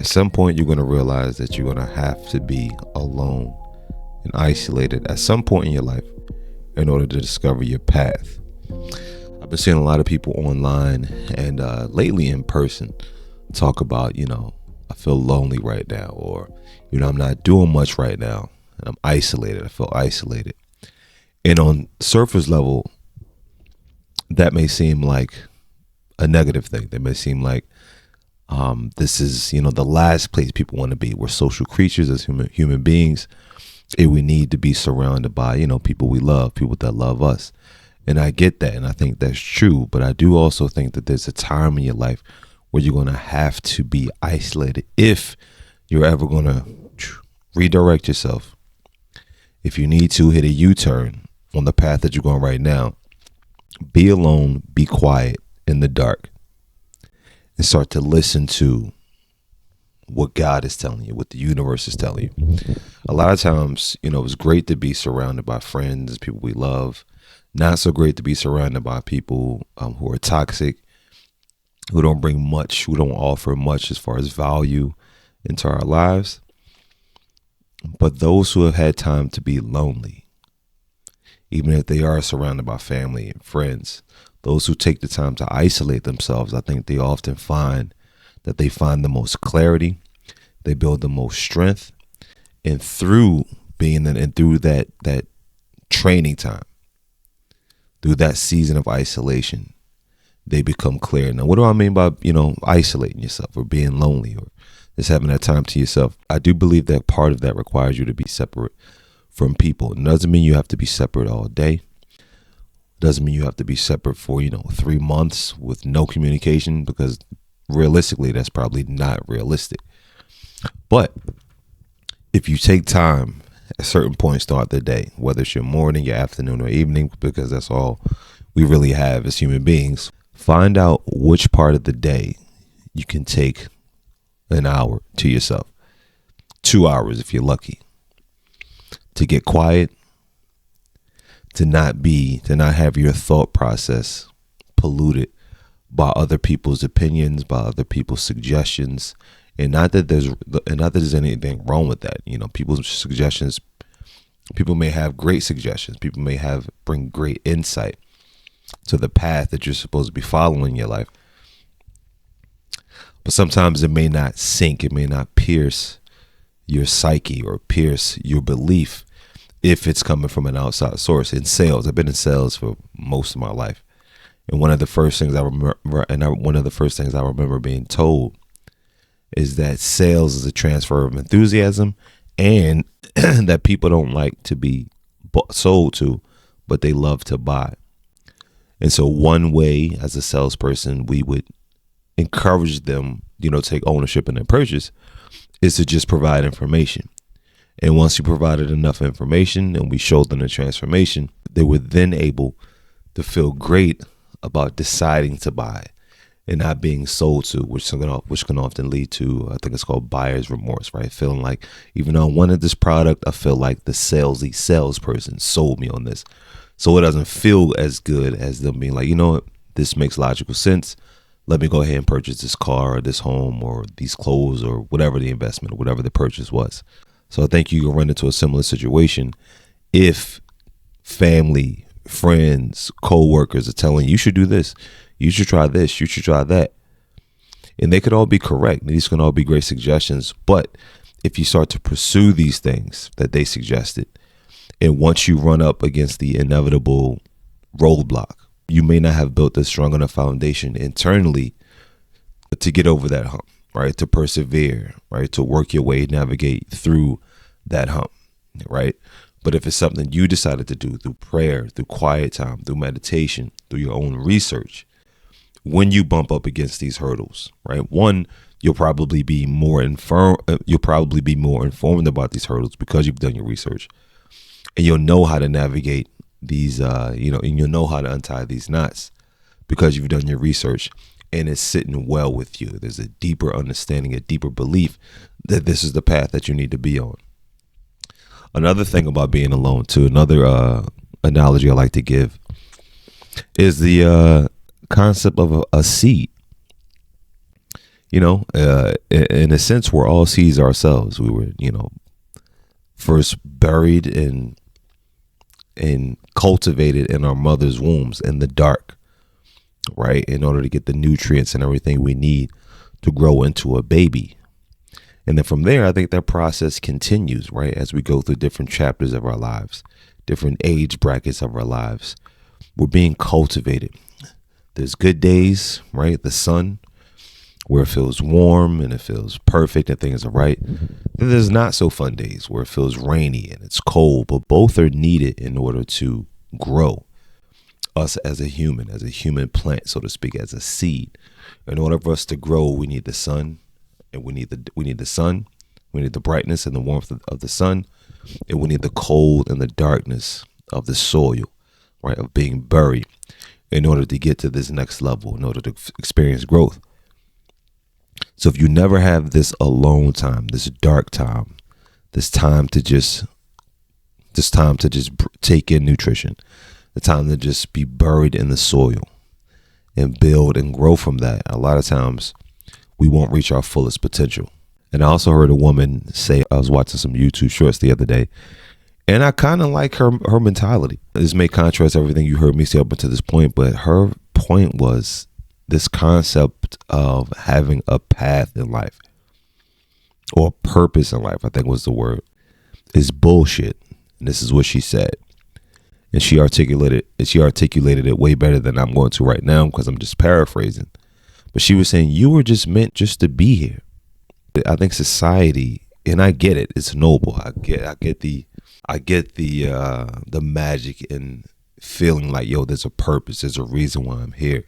At some point, you're going to realize that you're going to have to be alone and isolated at some point in your life in order to discover your path. I've been seeing a lot of people online and lately in person talk about, I feel lonely right now, or, I'm not doing much right now and I'm isolated. I feel isolated. And on surface level, that may seem like a negative thing. That may seem like this is, the last place people want to be. We're social creatures as human beings, and we need to be surrounded by, people we love, people that love us. And I get that, and I think that's true. But I do also think that there's a time in your life where you're going to have to be isolated if you're ever going to redirect yourself. If you need to hit a U-turn on the path that you're going right now, be alone, be quiet in the dark, and start to listen to what God is telling you, what the universe is telling you. A lot of times, it's great to be surrounded by friends, people we love. Not so great to be surrounded by people who are toxic, who don't bring much, who don't offer much as far as value into our lives. But those who have had time to be lonely, even if they are surrounded by family and friends, those who take the time to isolate themselves, I think they often find that they find the most clarity, they build the most strength, and through being and through that training time, through that season of isolation, they become clear. Now, what do I mean by, isolating yourself or being lonely or just having that time to yourself? I do believe that part of that requires you to be separate from people. It doesn't mean you have to be separate all day. Doesn't mean you have to be separate for, 3 months with no communication, because realistically, that's probably not realistic. But if you take time at certain points throughout the day, whether it's your morning, your afternoon, or evening, because that's all we really have as human beings, find out which part of the day you can take an hour to yourself, 2 hours if you're lucky, to get quiet, to not have your thought process polluted by other people's opinions, by other people's suggestions. And not that there's anything wrong with that. People's suggestions, people may have great suggestions. People may bring great insight to the path that you're supposed to be following in your life. But sometimes it may not sink. It may not pierce your psyche or pierce your belief if it's coming from an outside source. In sales, I've been in sales for most of my life. And one of the first things I remember being told is that sales is a transfer of enthusiasm, and that people don't like to be sold to, but they love to buy. And so one way as a salesperson, we would encourage them, take ownership in their purchase, is to just provide information. And once you provided enough information and we showed them the transformation, they were then able to feel great about deciding to buy and not being sold to, which can often lead to, I think it's called buyer's remorse, right? Feeling like, even though I wanted this product, I feel like the salesy salesperson sold me on this. So it doesn't feel as good as them being like, what, this makes logical sense. Let me go ahead and purchase this car or this home or these clothes or whatever the investment or whatever the purchase was. So I think you can run into a similar situation if family, friends, co-workers are telling you should do this, you should try this, you should try that. And they could all be correct. These can all be great suggestions. But if you start to pursue these things that they suggested, and once you run up against the inevitable roadblock, you may not have built a strong enough foundation internally to get over that hump, right? To persevere, right? To work your way, navigate through that hump, right? But if it's something you decided to do through prayer, through quiet time, through meditation, through your own research, when you bump up against these hurdles, right? One, you'll probably be more informed about these hurdles because you've done your research, and you'll know how to navigate these, and you'll know how to untie these knots because you've done your research and it's sitting well with you. There's a deeper understanding, a deeper belief that this is the path that you need to be on. Another thing about being alone too, another analogy I like to give is the concept of a seed. In a sense, we're all seeds ourselves. We were, first buried and cultivated in our mother's wombs in the dark, right? In order to get the nutrients and everything we need to grow into a baby. And then from there, I think that process continues, right? As we go through different chapters of our lives, different age brackets of our lives, we're being cultivated. There's good days, right? The sun, where it feels warm and it feels perfect and things are right. Then there's not so fun days where it feels rainy and it's cold, but both are needed in order to grow us as a human plant, so to speak, as a seed. In order for us to grow, we need the sun, and we need the sun, we need the brightness and the warmth of the sun, and we need the cold and the darkness of the soil, right, of being buried in order to get to this next level, in order to experience growth. So if you never have this alone time, this dark time, this time to just take in nutrition, the time to just be buried in the soil and build and grow from that, a lot of times we won't reach our fullest potential. And I also heard a woman say, I was watching some YouTube shorts the other day, and I kind of like her mentality. This may contrast everything you heard me say up until this point, but her point was this concept of having a path in life, or purpose in life, I think was the word, is bullshit. And this is what she said. And she articulated it way better than I'm going to right now, because I'm just paraphrasing. But she was saying, you were just meant just to be here. I think society, and I get it, it's noble. I get the magic in feeling like, yo, there's a purpose, there's a reason why I'm here.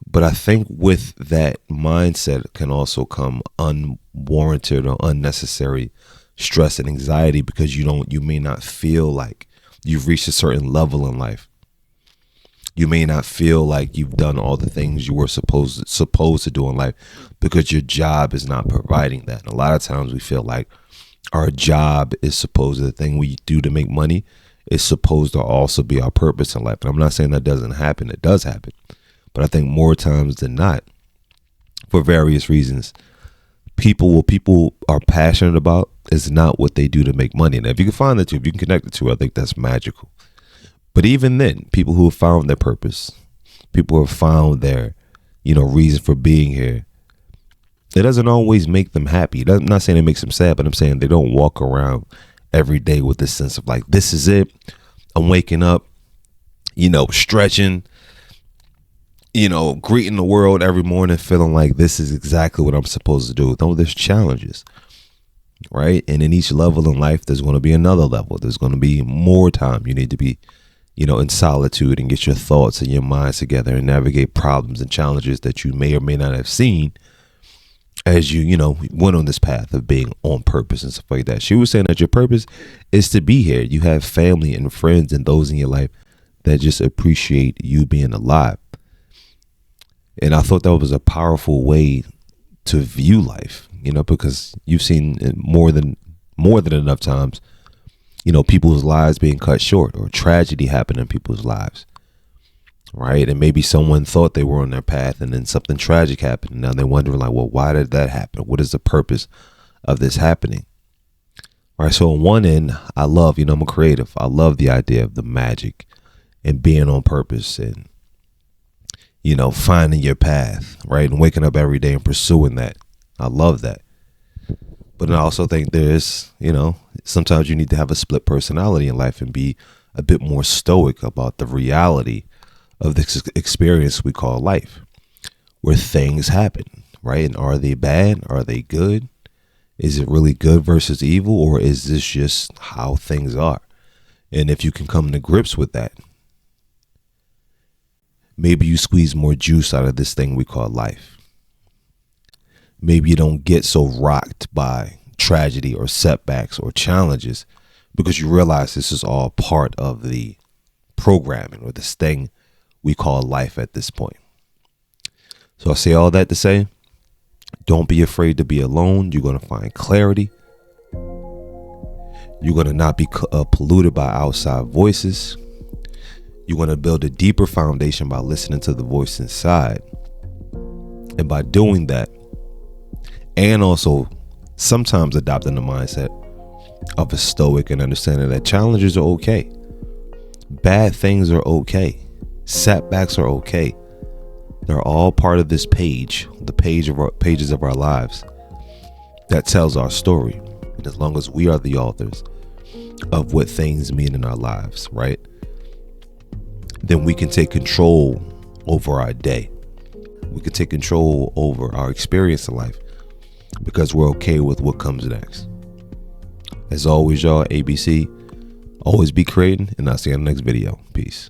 But I think with that mindset can also come unwarranted or unnecessary stress and anxiety, because you may not feel like you've reached a certain level in life. You may not feel like you've done all the things you were supposed to do in life, because your job is not providing that. And a lot of times we feel like our job is supposed to, the thing we do to make money is supposed to also be our purpose in life. And I'm not saying that doesn't happen. It does happen. But I think more times than not, for various reasons, what people are passionate about is not what they do to make money. And if you can find the two, if you can connect the two, I think that's magical. But even then, people who have found their purpose, people who have found their, reason for being here, it doesn't always make them happy. I'm not saying it makes them sad, but I'm saying they don't walk around every day with this sense of like, this is it. I'm waking up, stretching, greeting the world every morning, feeling like this is exactly what I'm supposed to do. Though there's challenges, right? And in each level in life, there's going to be another level. There's going to be more time. You need to be, in solitude and get your thoughts and your minds together and navigate problems and challenges that you may or may not have seen as you, went on this path of being on purpose and stuff like that. She was saying that your purpose is to be here. You have family and friends and those in your life that just appreciate you being alive. And I thought that was a powerful way to view life, because you've seen more than enough times, people's lives being cut short or tragedy happen in people's lives, right? And maybe someone thought they were on their path and then something tragic happened. And now they're wondering like, well, why did that happen? What is the purpose of this happening? All right. So on one end, I love, I'm a creative. I love the idea of the magic and being on purpose and, finding your path, right? And waking up every day and pursuing that. I love that. But I also think there's, sometimes you need to have a split personality in life and be a bit more stoic about the reality of this experience we call life, where things happen, right? And are they bad? Are they good? Is it really good versus evil? Or is this just how things are? And if you can come to grips with that, maybe you squeeze more juice out of this thing we call life. Maybe you don't get so rocked by tragedy or setbacks or challenges, because you realize this is all part of the programming or this thing we call life at this point. So I say all that to say, don't be afraid to be alone. You're going to find clarity. You're going to not be polluted by outside voices. You're going to build a deeper foundation by listening to the voice inside. And by doing that, and also sometimes adopting the mindset of a stoic and understanding that challenges are okay, bad things are okay, setbacks are okay. They're all part of this page, the pages of our lives that tells our story. And as long as we are the authors of what things mean in our lives, right, then we can take control over our day. We can take control over our experience in life because we're okay with what comes next. As always, y'all, ABC, always be creating, and I'll see you in the next video. Peace.